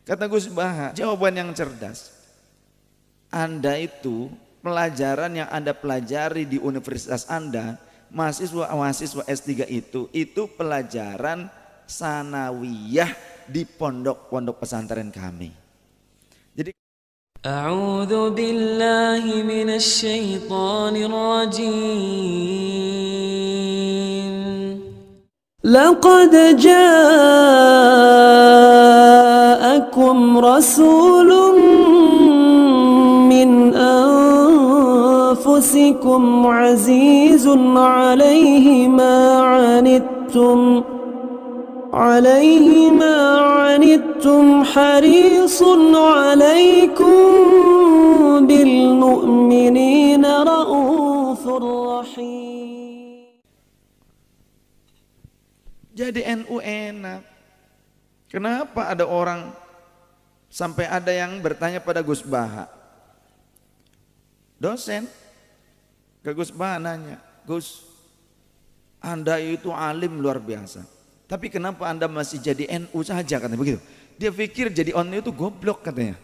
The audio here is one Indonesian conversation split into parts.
Kata Gus Baha, jawaban yang cerdas. Anda itu pelajaran yang Anda pelajari di universitas Anda, mahasiswa S3 itu pelajaran sanawiyah di pondok-pondok pesantren kami. Jadi A'udzu billahi minasy syaithanir rajim. Laqad ja'akum rasulun min anfusikum azizun 'alaihi ma 'anittum harisun 'alaikum bil mu'minina raufur rahim. jadi NU enak. Kenapa ada orang sampai ada yang bertanya pada Gus Baha, dosen ke Gus Baha nanya, Gus, Anda itu alim luar biasa, tapi kenapa Anda masih jadi NU saja, katanya begitu. Dia pikir jadi NU itu goblok katanya.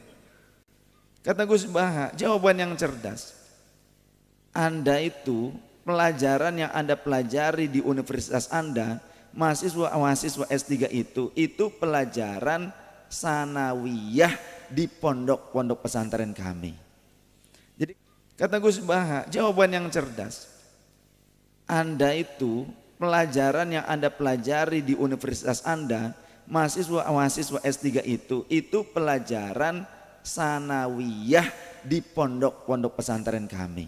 Kata Gus Baha, jawaban yang cerdas. Anda itu pelajaran yang Anda pelajari di universitas Anda, mahasiswa S3 itu pelajaran sanawiyah di pondok-pondok pesantren kami. Jadi kata Gus Baha, jawaban yang cerdas. Anda itu pelajaran yang Anda pelajari di universitas Anda, mahasiswa S3 itu pelajaran sanawiyah di pondok-pondok pesantren kami.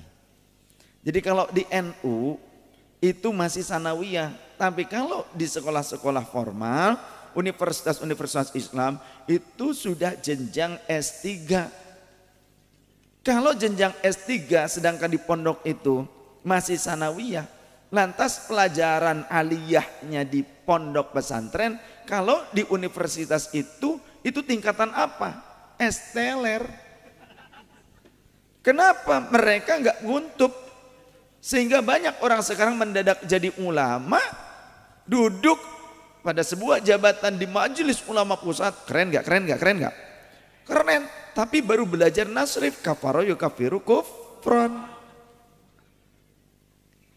Jadi kalau di NU itu masih sanawiyah, tapi kalau di sekolah-sekolah formal, universitas-universitas Islam itu sudah jenjang S3. Kalau jenjang S3 sedangkan di pondok itu masih sanawiyah, lantas pelajaran aliyahnya di pondok pesantren, kalau di universitas itu tingkatan apa? S-teler. Kenapa mereka nggak nguntub? Sehingga banyak orang sekarang mendadak jadi ulama, duduk pada sebuah jabatan di Majelis Ulama Pusat. Keren gak? Keren gak? Keren gak? Keren, tapi baru belajar nasrif, kafaro yukafiru kufron.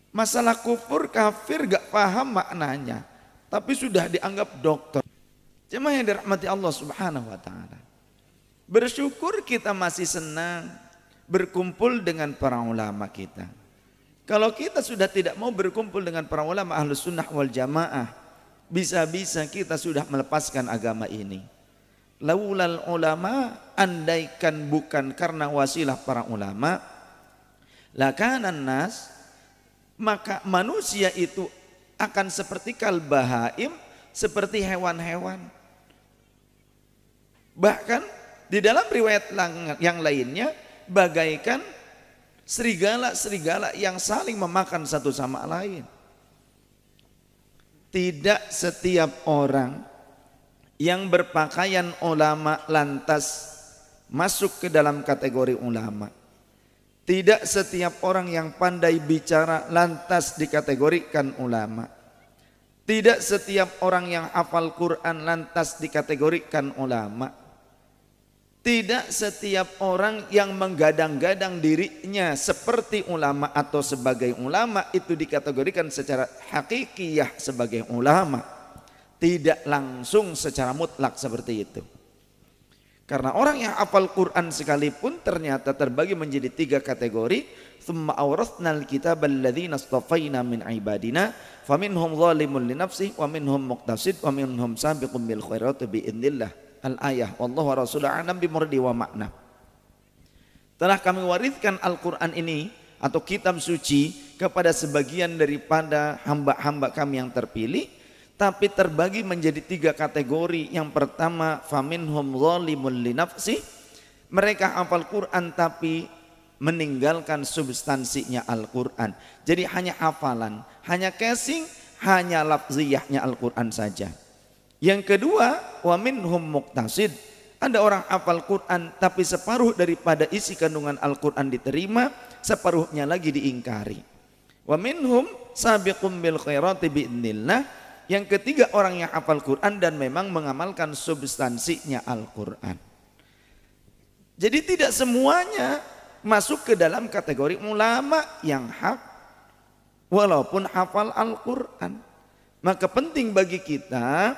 Masalah kufur, kafir gak paham maknanya, tapi sudah dianggap dokter. Jemaah yang dirahmati Allah Subhanahu wa ta'ala, bersyukur kita masih senang berkumpul dengan para ulama kita. Kalau kita sudah tidak mau berkumpul dengan para ulama Ahlus Sunnah wal Jamaah, bisa-bisa kita sudah melepaskan agama ini. Laulal ulama, andaikan bukan karena wasilah para ulama, lakanan nas, maka manusia itu akan seperti kalbahaim, seperti hewan-hewan. Bahkan di dalam riwayat yang lainnya, bagaikan serigala-serigala yang saling memakan satu sama lain. Tidak setiap orang yang berpakaian ulama lantas masuk ke dalam kategori ulama. Tidak setiap orang yang pandai bicara lantas dikategorikan ulama. Tidak setiap orang yang hafal Quran lantas dikategorikan ulama. Tidak setiap orang yang menggadang-gadang dirinya seperti ulama atau sebagai ulama itu dikategorikan secara hakikiyah sebagai ulama. Tidak langsung secara mutlak seperti itu. Karena orang yang hafal Quran sekalipun ternyata terbagi menjadi 3 kategori. Tsumma awrathnal kitaba alladzina astafaina min ibadina faminhum zalimun li nafsihi wa minhum muqtasid wa minhum sabiqun bil khairati bi idznillah. Al-ayah wallahu wa rasuluhu a'lam bi muradi wa makna. Telah kami wariskan Al-Quran ini atau kitab suci kepada sebagian daripada hamba-hamba kami yang terpilih, tapi terbagi menjadi 3 kategori. Yang pertama, faminhum zalimun li nafsi, mereka hafal Quran tapi meninggalkan substansinya Al-Quran. Jadi hanya hafalan, hanya casing, hanya lafziyahnya Al-Quran saja. Yang kedua, wa minhum muqtasid, ada orang hafal Quran tapi separuh daripada isi kandungan Al-Quran diterima, separuhnya lagi diingkari. Wa minhum sabiqum bil khairati biidznillah, Yang ketiga orang yang hafal Quran dan memang mengamalkan substansinya Al-Quran. Jadi tidak semuanya masuk ke dalam kategori ulama yang hak walaupun hafal Al-Quran. Maka penting bagi kita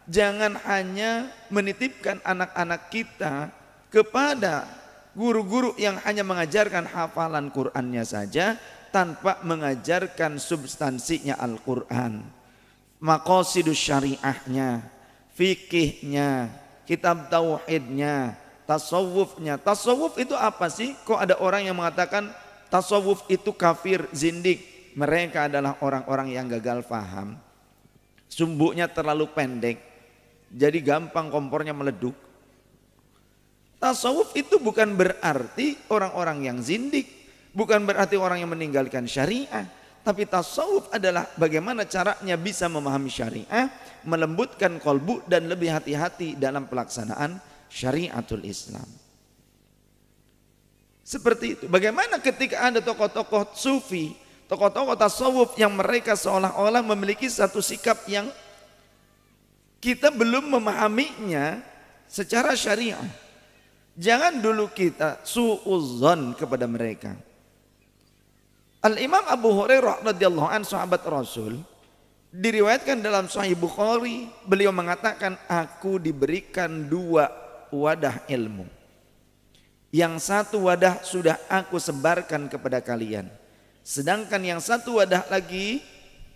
jangan hanya menitipkan anak-anak kita kepada guru-guru yang hanya mengajarkan hafalan Qur'annya saja tanpa mengajarkan substansinya Al-Quran. Maqasidus syariahnya, fikihnya, kitab tauhidnya, tasawufnya. Tasawuf itu apa sih? Kok ada orang yang mengatakan tasawuf itu kafir, zindik? Mereka adalah orang-orang yang gagal paham. Sumbuknya terlalu pendek, jadi gampang kompornya meleduk. Tasawuf itu bukan berarti orang-orang yang zindik, bukan berarti orang yang meninggalkan syariah. Tapi tasawuf adalah bagaimana caranya bisa memahami syariah, melembutkan kolbu dan lebih hati-hati dalam pelaksanaan syariatul Islam. Seperti itu. Bagaimana ketika ada tokoh-tokoh sufi, tokoh-tokoh tasawuf yang mereka seolah-olah memiliki satu sikap yang kita belum memahaminya secara syariah. Jangan dulu kita suudzon kepada mereka. Al-Imam Abu Hurairah radhiyallahu anhu sahabat Rasul diriwayatkan dalam Sahih Bukhari, beliau mengatakan, aku diberikan 2 wadah ilmu. Yang satu wadah sudah aku sebarkan kepada kalian. Sedangkan yang satu wadah lagi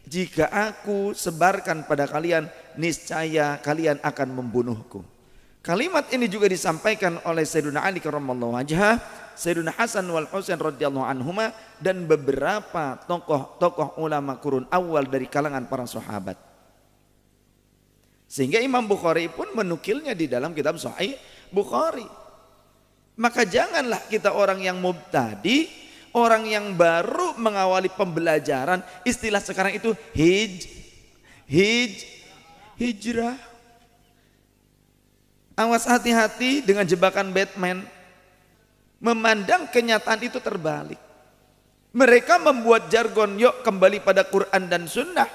jika aku sebarkan pada kalian, niscaya kalian akan membunuhku. Kalimat ini juga disampaikan oleh Sayyidina Ali karramallahu wajhah, Sayyidina Hasan wal Husain radhiyallahu anhuma dan beberapa tokoh-tokoh ulama kurun awal dari kalangan para sahabat. Sehingga Imam Bukhari pun menukilnya di dalam kitab Sahih Bukhari. Maka janganlah kita orang yang mubtadi, orang yang baru mengawali pembelajaran, istilah sekarang itu hijrah. Awas hati-hati dengan jebakan Batman. Memandang kenyataan itu terbalik. Mereka membuat jargon, yuk kembali pada Quran dan Sunnah.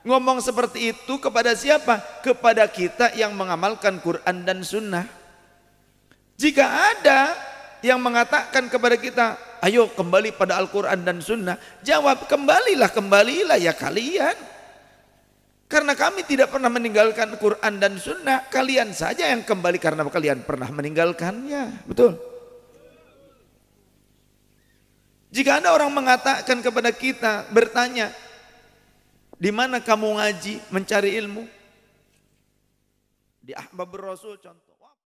Ngomong seperti itu kepada siapa? Kepada kita yang mengamalkan Quran dan Sunnah. Jika ada yang mengatakan kepada kita, ayo kembali pada Al-Quran dan Sunnah, jawab, kembalilah ya kalian. Karena kami tidak pernah meninggalkan Quran dan Sunnah, kalian saja yang kembali karena kalian pernah meninggalkannya. Betul? Jika ada orang mengatakan kepada kita, bertanya, di mana kamu ngaji, mencari ilmu? Di Ahbabur Rasul contoh.